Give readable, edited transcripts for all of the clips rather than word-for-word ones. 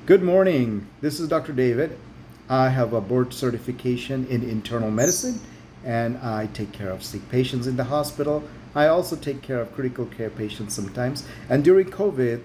Good morning. This is Dr. David. I have a board certification in internal medicine and I take care of sick patients in the hospital. I also take care of critical care patients sometimes. And during COVID,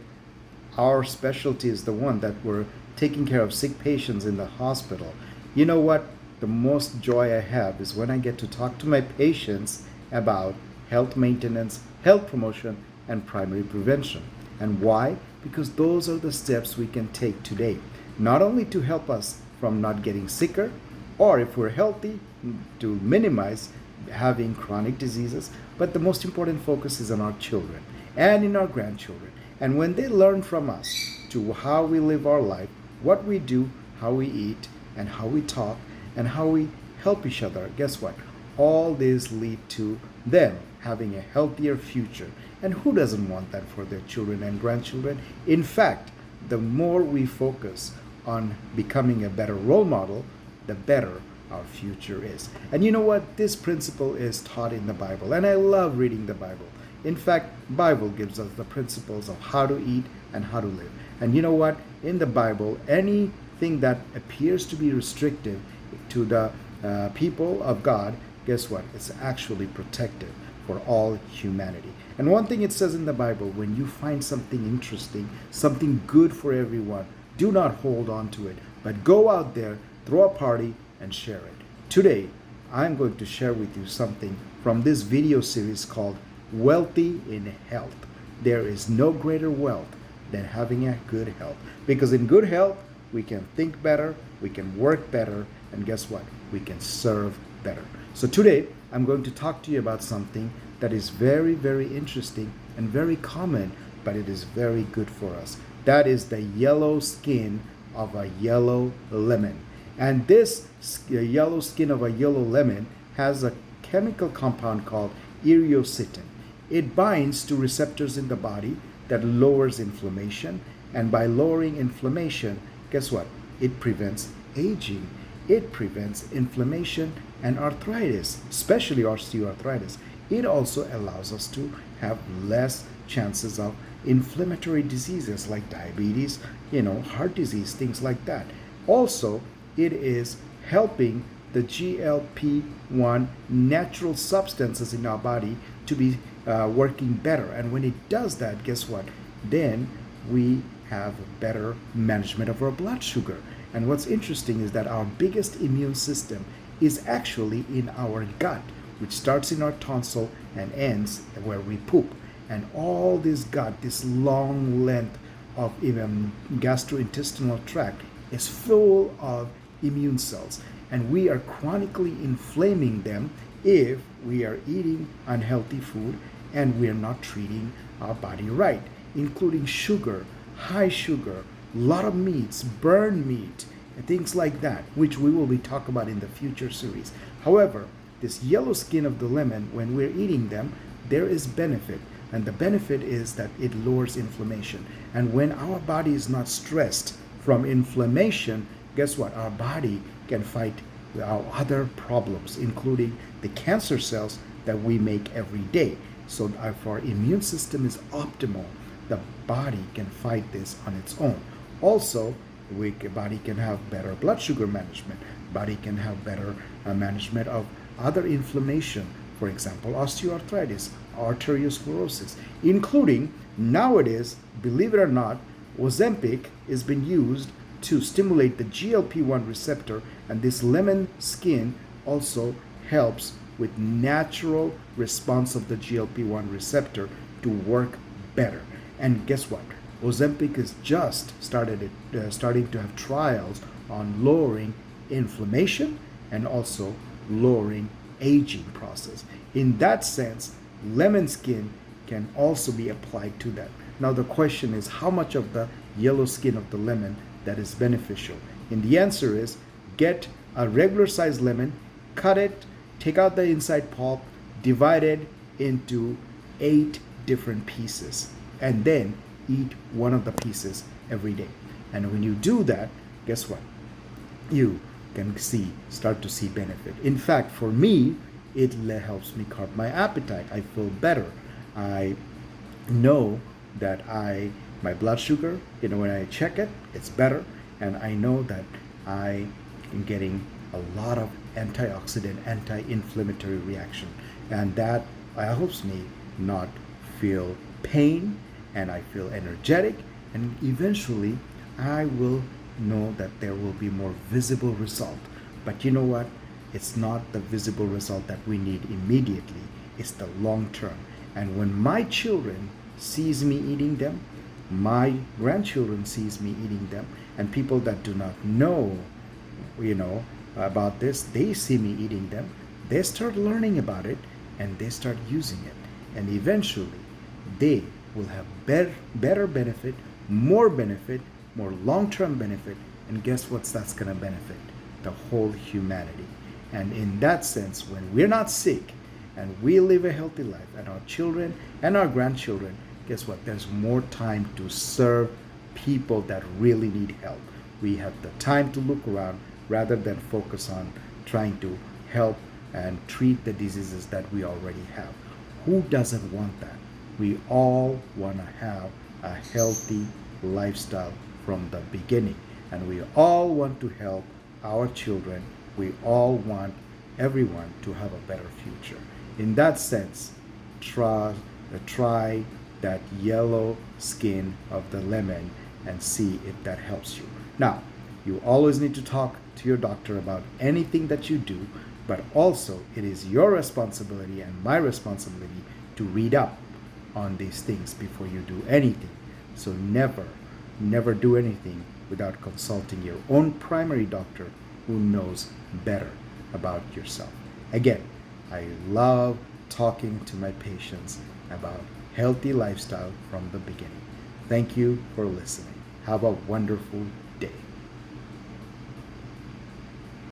our specialty is the one that we're taking care of sick patients in the hospital. You know what? The most joy I have is when I get to talk to my patients about health maintenance, health promotion, and primary prevention. And why? Because those are the steps we can take today, not only to help us from not getting sicker, or if we're healthy, to minimize having chronic diseases, but the most important focus is on our children and in our grandchildren. And when they learn from us to how we live our life, what we do, how we eat, and how we talk, and how we help each other, guess what? All these lead to them having a healthier future. And who doesn't want that for their children and grandchildren? In fact, the more we focus on becoming a better role model, the better our future is. And you know what? This principle is taught in the Bible, and I love reading the Bible. In fact, Bible gives us the principles of how to eat and how to live. And you know what? In the Bible, anything that appears to be restrictive to the people of God, guess what? It's actually protective for all humanity. And one thing it says in the Bible, when you find something interesting, something good for everyone, do not hold on to it, but go out there, throw a party, and share it. Today, I'm going to share with you something from this video series called Wealthy in Health. There is no greater wealth than having a good health. Because in good health, we can think better, we can work better, and guess what? We can serve better. So today, I'm going to talk to you about something that is very, very interesting and very common, but it is very good for us. That is the yellow skin of a yellow lemon. And this yellow skin of a yellow lemon has a chemical compound called iriocittin. It binds to receptors in the body that lowers inflammation. And by lowering inflammation, guess what? It prevents aging. It prevents inflammation and arthritis, especially osteoarthritis. It also allows us to have less chances of inflammatory diseases like diabetes, heart disease, things like that. Also, it is helping the GLP-1 natural substances in our body to be working better. And when it does that, guess what? Then we have better management of our blood sugar. And what's interesting is that our biggest immune system is actually in our gut, which starts in our tonsil and ends where we poop. And all this gut, this long length of gastrointestinal tract, is full of immune cells. And we are chronically inflaming them if we are eating unhealthy food and we are not treating our body right, including sugar, high sugar, a lot of meats, burned meat, and things like that, which we will be talking about in the future series. However, this yellow skin of the lemon, when we're eating them, there is benefit. And the benefit is that it lowers inflammation. And when our body is not stressed from inflammation, guess what? Our body can fight our other problems, including the cancer cells that we make every day. So if our immune system is optimal, the body can fight this on its own. Also, body can have better blood sugar management. Body can have better management of other inflammation, for example, osteoarthritis, arteriosclerosis, including nowadays, believe it or not, Ozempic is being used to stimulate the GLP-1 receptor, and this lemon skin also helps with natural response of the GLP-1 receptor to work better. And guess what? Ozempic is just starting to have trials on lowering inflammation and also lowering aging process. In that sense, lemon skin can also be applied to that. Now the question is how much of the yellow skin of the lemon that is beneficial? And the answer is get a regular sized lemon, cut it, take out the inside pulp, divide it into 8 different pieces, and then eat one of the pieces every day. And when you do that, guess what? You can start to see benefit. In fact, for me, it helps me curb my appetite. I feel better. I know that I my blood sugar, when I check it, it's better. And I know that I am getting a lot of antioxidant, anti-inflammatory reaction. And that helps me not feel pain, and I feel energetic, and eventually I will know that there will be more visible result. But you know what? It's not the visible result that we need immediately. It's the long term. And when my children sees me eating them, my grandchildren sees me eating them, and people that do not know, about this, they see me eating them, they start learning about it, and they start using it. And eventually, they will have better benefit, more long-term benefit, and guess what? That's going to benefit the whole humanity. And in that sense, when we're not sick and we live a healthy life, and our children and our grandchildren, guess what? There's more time to serve people that really need help. We have the time to look around rather than focus on trying to help and treat the diseases that we already have. Who doesn't want that? We all want to have a healthy lifestyle from the beginning, and we all want to help our children. We all want everyone to have a better future. In that sense, try that yellow skin of the lemon and see if that helps you. Now, you always need to talk to your doctor about anything that you do, but also it is your responsibility and my responsibility to read up on these things before you do anything. So never do anything without consulting your own primary doctor who knows better about yourself. Again, I love talking to my patients about healthy lifestyle from the beginning. Thank you for listening. Have a wonderful day.